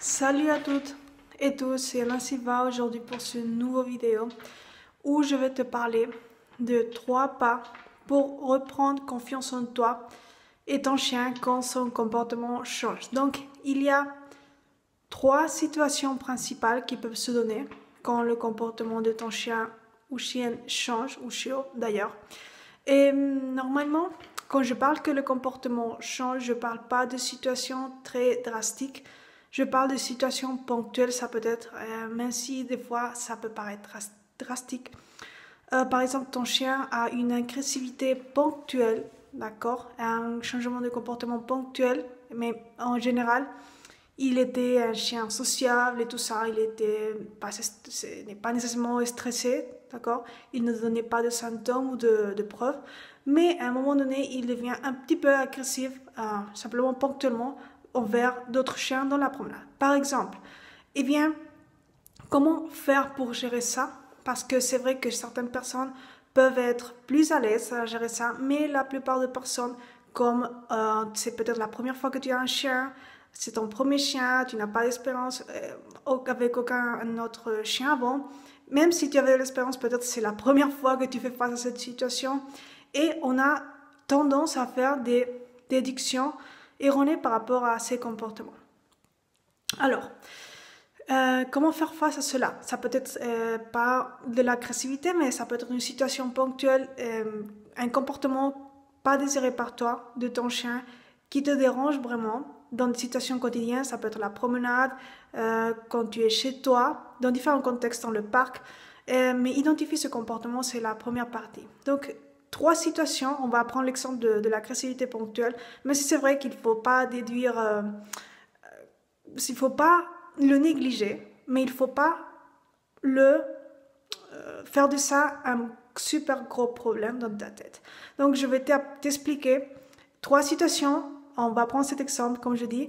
Salut à toutes et tous, c'est Nassiva aujourd'hui pour ce nouveau vidéo où je vais te parler de 3 pas pour reprendre confiance en toi et ton chien quand son comportement change. Donc, il y a 3 situations principales qui peuvent se donner quand le comportement de ton chien ou chienne change, ou chiot d'ailleurs. Et normalement, quand je parle que le comportement change, je ne parle pas de situations très drastiques. Je parle de situations ponctuelles, ça peut être, même si des fois ça peut paraître drastique. Par exemple, ton chien a une agressivité ponctuelle, d'accord, un changement de comportement ponctuel, mais en général, il était un chien sociable et tout ça, il n'est pas nécessairement stressé, d'accord, il ne donnait pas de symptômes ou de preuves, mais à un moment donné, il devient un petit peu agressif, simplement ponctuellement, envers d'autres chiens dans la promenade. Par exemple, eh bien, comment faire pour gérer ça? Parce que c'est vrai que certaines personnes peuvent être plus à l'aise à gérer ça, mais la plupart des personnes, comme c'est peut-être la première fois que tu as un chien, c'est ton premier chien, tu n'as pas d'expérience avec aucun autre chien avant, même si tu avais de l'expérience, peut-être c'est la première fois que tu fais face à cette situation, et on a tendance à faire des déductions erronées par rapport à ces comportements. Alors, comment faire face à cela? Ça peut être pas de l'agressivité, mais ça peut être une situation ponctuelle, un comportement pas désiré par toi, de ton chien, qui te dérange vraiment dans des situations quotidiennes. Ça peut être la promenade, quand tu es chez toi, dans différents contextes, dans le parc. Mais identifier ce comportement, c'est la première partie. Donc, 3 situations, on va prendre l'exemple de l'agressivité ponctuelle, mais c'est vrai qu'il ne faut pas déduire, il ne faut pas le négliger, mais il ne faut pas faire de ça un super gros problème dans ta tête. Donc, je vais t'expliquer 3 situations. On va prendre cet exemple, comme je dis.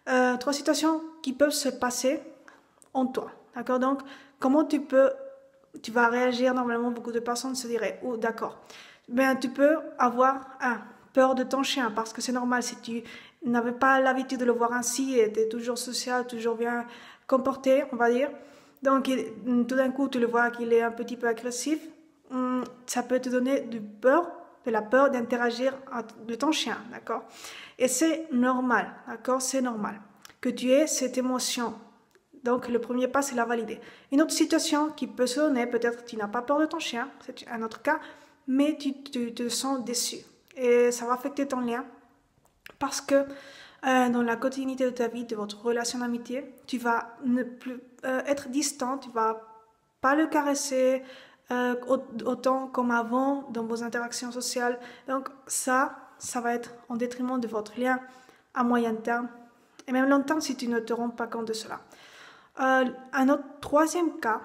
3 situations qui peuvent se passer en toi. D'accord? Donc, comment tu vas réagir normalement? Beaucoup de personnes se diraient, oh, d'accord. Ben, tu peux avoir peur de ton chien parce que c'est normal si tu n'avais pas l'habitude de le voir ainsi et tu es toujours social, toujours bien comporté, on va dire. Donc, tout d'un coup, tu le vois qu'il est un petit peu agressif. Ça peut te donner de la peur d'interagir de ton chien, d'accord? Et c'est normal, d'accord? C'est normal que tu aies cette émotion. Donc, le premier pas, c'est la valider. Une autre situation qui peut se donner, peut-être tu n'as pas peur de ton chien, c'est un autre cas, mais tu te sens déçu. Et ça va affecter ton lien parce que dans la quotidienneté de ta vie, de votre relation d'amitié, tu vas ne plus être distant, tu vas pas le caresser autant comme avant dans vos interactions sociales. Donc ça va être en détriment de votre lien à moyen terme et même long terme si tu ne te rends pas compte de cela. Un autre troisième cas,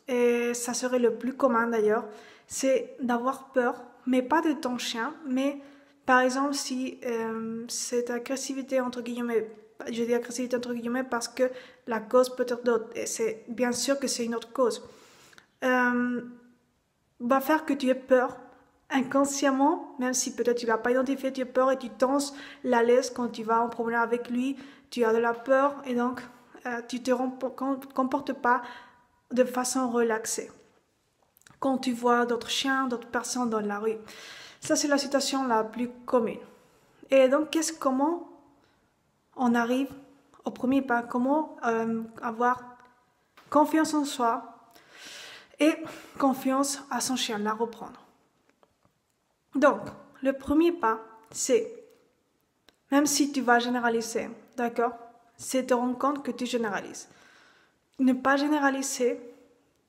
et ça serait le plus commun d'ailleurs, c'est d'avoir peur, mais pas de ton chien, mais par exemple si cette agressivité entre guillemets, je dis agressivité entre guillemets parce que la cause peut être d'autre, et c'est bien sûr que c'est une autre cause, va faire que tu aies peur inconsciemment, même si peut-être tu ne l'as pas identifié, tu as peur et tu tenses la laisse quand tu vas en promenade avec lui, tu as de la peur et donc tu ne te comportes pas de façon relaxée. Quand tu vois d'autres chiens, d'autres personnes dans la rue. Ça, c'est la situation la plus commune. Et donc, comment on arrive au premier pas? Comment avoir confiance en soi et confiance à son chien, la reprendre. Donc, le premier pas, c'est, même si tu vas généraliser, d'accord, c'est te rendre compte que tu généralises. Ne pas généraliser,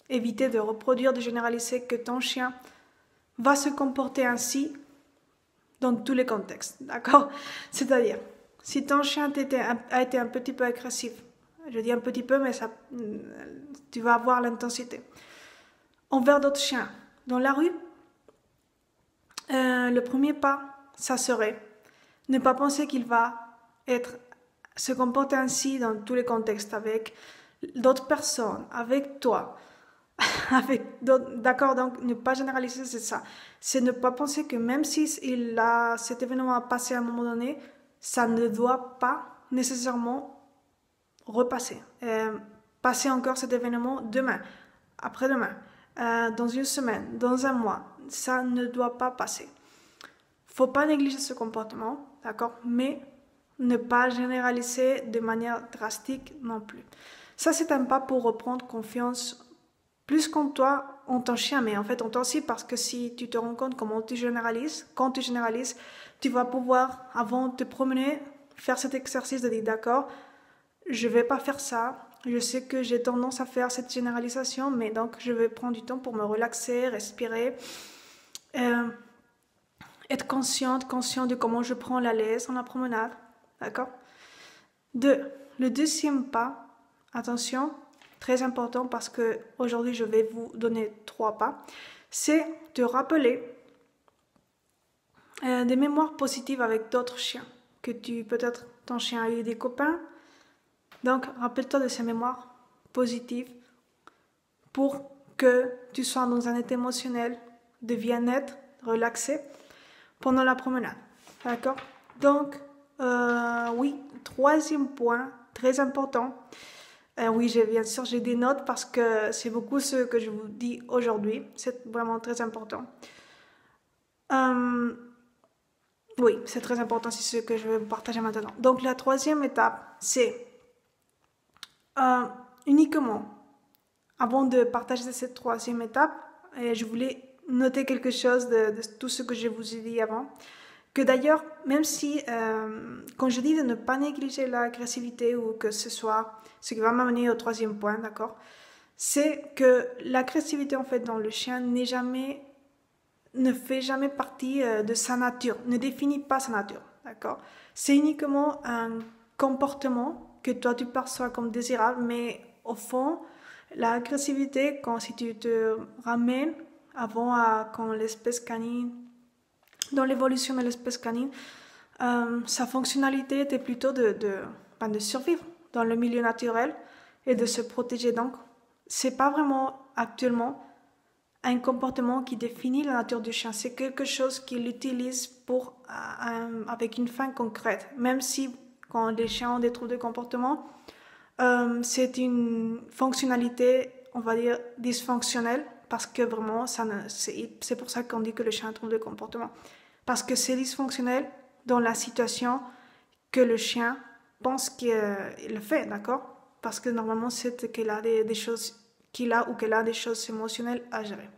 éviter de reproduire, de généraliser que ton chien va se comporter ainsi dans tous les contextes, d'accord? C'est-à-dire, si ton chien a été un petit peu agressif, je dis un petit peu, mais tu vas avoir l'intensité, envers d'autres chiens dans la rue, le premier pas, ça serait ne pas penser qu'il va se comporter ainsi dans tous les contextes, avec d'autres personnes, avec toi, d'accord, donc ne pas généraliser, c'est ça. C'est ne pas penser que même si cet événement a passé à un moment donné, ça ne doit pas nécessairement repasser. Passer encore cet événement demain, après-demain, dans une semaine, dans un mois. Ça ne doit pas passer. Faut pas négliger ce comportement, d'accord, mais ne pas généraliser de manière drastique non plus. Ça, c'est un pas pour reprendre confiance plus qu'en toi, en ton chien, mais en fait en toi aussi, parce que si tu te rends compte comment tu généralises, quand tu généralises, tu vas pouvoir, avant de te promener, faire cet exercice de dire d'accord, je vais pas faire ça, je sais que j'ai tendance à faire cette généralisation, mais donc je vais prendre du temps pour me relaxer, respirer, être conscient de comment je prends la laisse en la promenade, d'accord? Le deuxième pas, attention, très important parce que aujourd'hui je vais vous donner 3 pas, c'est de rappeler des mémoires positives avec d'autres chiens, que peut-être ton chien a eu des copains, donc rappelle-toi de ces mémoires positives pour que tu sois dans un état émotionnel de bien-être, relaxé pendant la promenade, d'accord? Donc, oui, troisième point, très important. Oui, bien sûr, j'ai des notes parce que c'est beaucoup ce que je vous dis aujourd'hui. C'est vraiment très important. Oui, c'est très important, c'est ce que je vais vous partager maintenant. Donc, la troisième étape, c'est uniquement, avant de partager cette troisième étape, je voulais noter quelque chose de tout ce que je vous ai dit avant. Que d'ailleurs, même si, quand je dis de ne pas négliger l'agressivité ou que ce soit ce qui va m'amener au troisième point, d'accord, c'est que l'agressivité, en fait, dans le chien ne fait jamais partie de sa nature, ne définit pas sa nature, d'accord. C'est uniquement un comportement que toi tu perçois comme désirable, mais au fond, l'agressivité, si tu te ramènes avant quand l'espèce canine, dans l'évolution de l'espèce canine, sa fonctionnalité était plutôt de survivre dans le milieu naturel et de se protéger. Donc, c'est pas vraiment actuellement un comportement qui définit la nature du chien. C'est quelque chose qu'il utilise avec une fin concrète. Même si, quand les chiens ont des troubles de comportement, c'est une fonctionnalité, on va dire, dysfonctionnelle, parce que vraiment, c'est pour ça qu'on dit que le chien a un trouble de comportement. Parce que c'est dysfonctionnel dans la situation que le chien pense qu'il le fait, d'accord? Parce que normalement, c'est qu'il a des choses qu'il a ou qu'elle a des choses émotionnelles à gérer.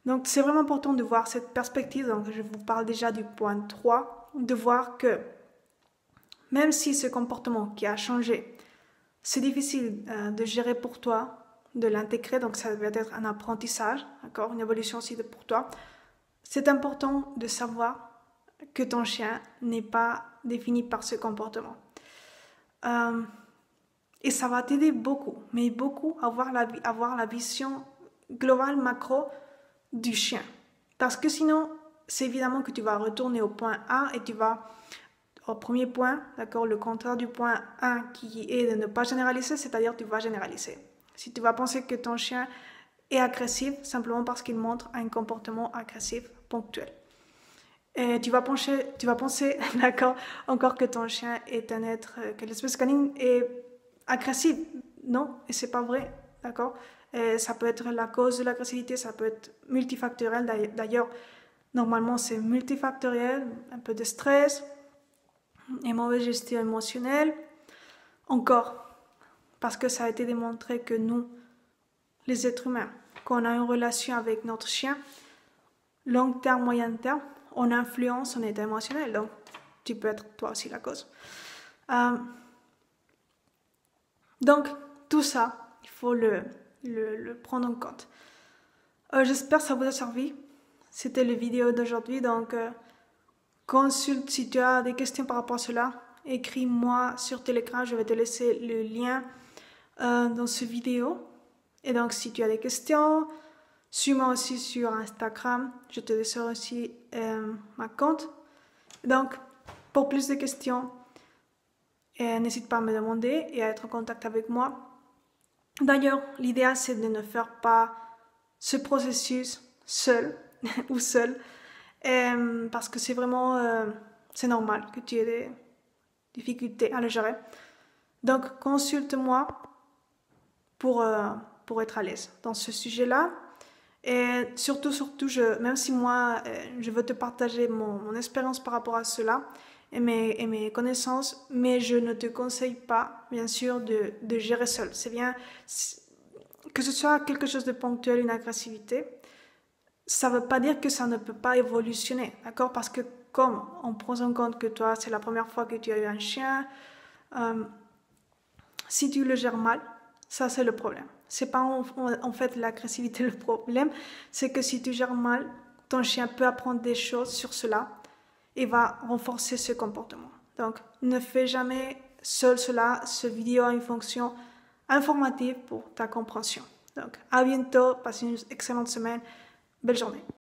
Donc, c'est vraiment important de voir cette perspective. Donc, je vous parle déjà du point 3, de voir que même si ce comportement qui a changé, c'est difficile de gérer pour toi, de l'intégrer, donc ça va être un apprentissage, d'accord, une évolution aussi pour toi. C'est important de savoir que ton chien n'est pas défini par ce comportement. Et ça va t'aider beaucoup, mais beaucoup à avoir la vision globale, macro du chien. Parce que sinon, c'est évidemment que tu vas retourner au point A et tu vas au premier point, d'accord, le contraire du point 1 qui est de ne pas généraliser, c'est-à-dire tu vas généraliser. Si tu vas penser que ton chien est agressif simplement parce qu'il montre un comportement agressif ponctuel. Et tu vas penser, d'accord, encore que ton chien est un être, que l'espèce canine est agressive. Non, et c'est pas vrai, d'accord. Et ça peut être la cause de l'agressivité, ça peut être multifactoriel. D'ailleurs, normalement, c'est multifactoriel, un peu de stress, une mauvaise gestion émotionnelle. Encore, parce que ça a été démontré que nous, les êtres humains, quand on a une relation avec notre chien, long terme, moyen terme, on influence son état émotionnel. Donc, tu peux être toi aussi la cause. Donc, tout ça, il faut le prendre en compte. J'espère que ça vous a servi. C'était la vidéo d'aujourd'hui. Donc, consulte si tu as des questions par rapport à cela. Écris-moi sur Telegram. Je vais te laisser le lien dans cette vidéo. Et donc, si tu as des questions, suis-moi aussi sur Instagram. Je te laisserai aussi ma compte. Donc, pour plus de questions, n'hésite pas à me demander et à être en contact avec moi. D'ailleurs, l'idéal, c'est de ne faire pas ce processus seul ou seul. Parce que c'est vraiment... c'est normal que tu aies des difficultés à le gérer. Donc, consulte-moi pour être à l'aise dans ce sujet-là. Et surtout, même si moi, je veux te partager mon expérience par rapport à cela et mes connaissances, mais je ne te conseille pas, bien sûr, de gérer seul. C'est bien, que ce soit quelque chose de ponctuel, une agressivité, ça ne veut pas dire que ça ne peut pas évolutionner, d'accord? Parce que comme on prend en compte que toi, c'est la première fois que tu as eu un chien, si tu le gères mal, ça c'est le problème. C'est pas en fait l'agressivité le problème, c'est que si tu gères mal, ton chien peut apprendre des choses sur cela et va renforcer ce comportement. Donc, ne fais jamais seul cela. Ce vidéo a une fonction informative pour ta compréhension. Donc, à bientôt, passe une excellente semaine, belle journée.